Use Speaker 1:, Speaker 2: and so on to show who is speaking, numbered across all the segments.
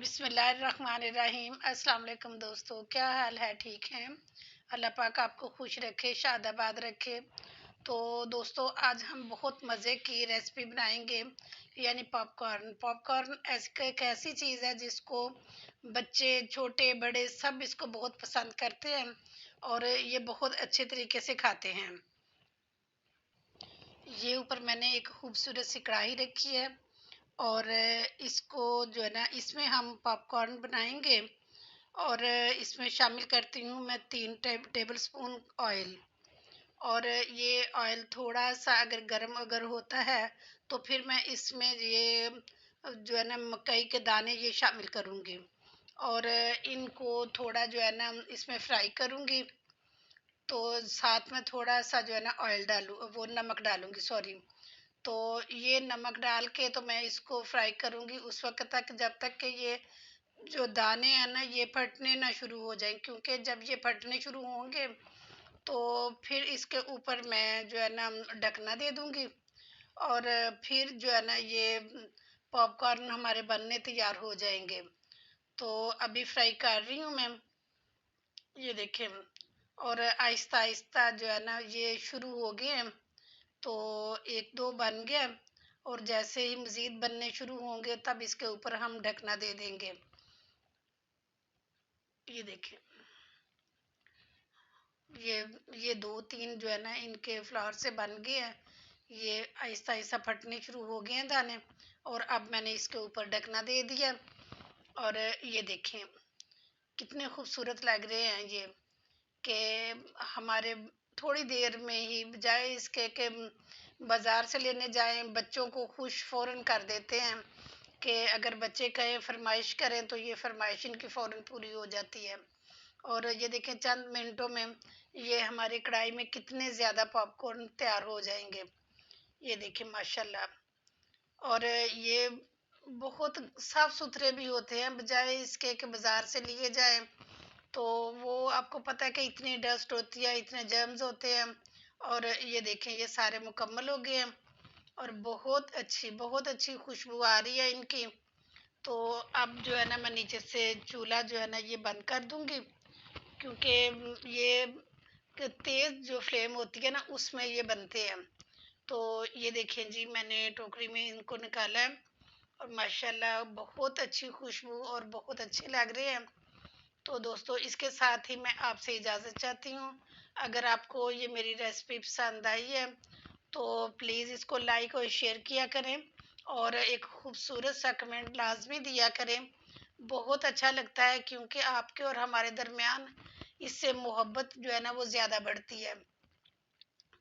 Speaker 1: बिस्मिल्लाहिर्रहमानिर्रहीम। अस्सलाम वालेकुम दोस्तों, क्या हाल है? ठीक हैं? अल्लाह पाक आपको खुश रखे, शादाबाद रखे। तो दोस्तों, आज हम बहुत मज़े की रेसिपी बनाएंगे, यानी पॉपकॉर्न। पॉपकॉर्न एक ऐसी चीज़ है जिसको बच्चे छोटे बड़े सब इसको बहुत पसंद करते हैं और ये बहुत अच्छे तरीके से खाते हैं। ये ऊपर मैंने एक खूबसूरत सी कढ़ाई रखी है और इसको जो है ना, इसमें हम पॉपकॉर्न बनाएंगे और इसमें शामिल करती हूँ मैं 3 टेबल स्पून ऑयल। और ये ऑयल थोड़ा सा अगर गर्म अगर होता है तो फिर मैं इसमें ये जो है ना मकई के दाने ये शामिल करूँगी और इनको थोड़ा जो है ना इसमें फ्राई करूँगी। तो साथ में थोड़ा सा जो है ना ऑयल डालूँ, वो नमक डालूँगी, सॉरी। तो ये नमक डाल के तो मैं इसको फ्राई करूँगी उस वक्त तक जब तक कि ये जो दाने हैं ना ये फटने ना शुरू हो जाएं, क्योंकि जब ये फटने शुरू होंगे तो फिर इसके ऊपर मैं जो है ना ढकना दे दूँगी और फिर जो है ना ये पॉपकॉर्न हमारे बनने तैयार हो जाएंगे। तो अभी फ्राई कर रही हूँ मैं, ये देखें। और आहिस्ता आहिस्ता जो है ना ये शुरू हो गए हैं, तो एक दो बन गया और जैसे ही मज़ीद बनने शुरू होंगे तब इसके ऊपर हम ढकना दे देंगे। ये देखें, ये ये दो तीन जो है ना इनके फ्लावर से बन गए हैं। ये आहिस्ता आहिस्ता फटने शुरू हो गए हैं दाने और अब मैंने इसके ऊपर ढकना दे दिया। और ये देखें कितने खूबसूरत लग रहे हैं ये, कि हमारे थोड़ी देर में ही बजाय इसके कि बाज़ार से लेने जाएं बच्चों को खुश फ़ौरन कर देते हैं, कि अगर बच्चे कहें फरमाइश करें तो ये फरमाइश इनकी फ़ौरन पूरी हो जाती है। और ये देखें चंद मिनटों में ये हमारी कढ़ाई में कितने ज़्यादा पॉपकॉर्न तैयार हो जाएंगे। ये देखें माशाल्लाह। और ये बहुत साफ़ सुथरे भी होते हैं, बजाय इसके कि बाज़ार से लिए जाएं तो वो आपको पता है कि इतनी डस्ट होती है, इतने जर्म्स होते हैं। और ये देखें ये सारे मुकम्मल हो गए हैं और बहुत अच्छी खुशबू आ रही है इनकी। तो अब जो है ना मैं नीचे से चूल्हा जो है ना ये बंद कर दूंगी, क्योंकि ये तेज़ जो फ्लेम होती है ना उसमें ये बनते हैं। तो ये देखें जी, मैंने टोकरी में इनको निकाला है और माशाल्लाह बहुत अच्छी खुशबू और बहुत अच्छे लग रहे हैं। तो दोस्तों, इसके साथ ही मैं आपसे इजाज़त चाहती हूँ। अगर आपको ये मेरी रेसिपी पसंद आई है तो प्लीज़ इसको लाइक और शेयर किया करें और एक खूबसूरत सा कमेंट लाजमी दिया करें। बहुत अच्छा लगता है, क्योंकि आपके और हमारे दरमियान इससे मोहब्बत जो है ना वो ज़्यादा बढ़ती है।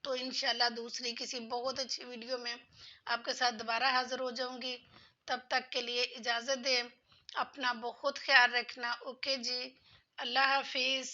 Speaker 1: तो इंशाल्लाह दूसरी किसी बहुत अच्छी वीडियो में आपके साथ दोबारा हाज़िर हो जाऊंगी। तब तक के लिए इजाज़त दें, अपना बहुत ख्याल रखना। ओके जी, अल्लाह हाफिज़।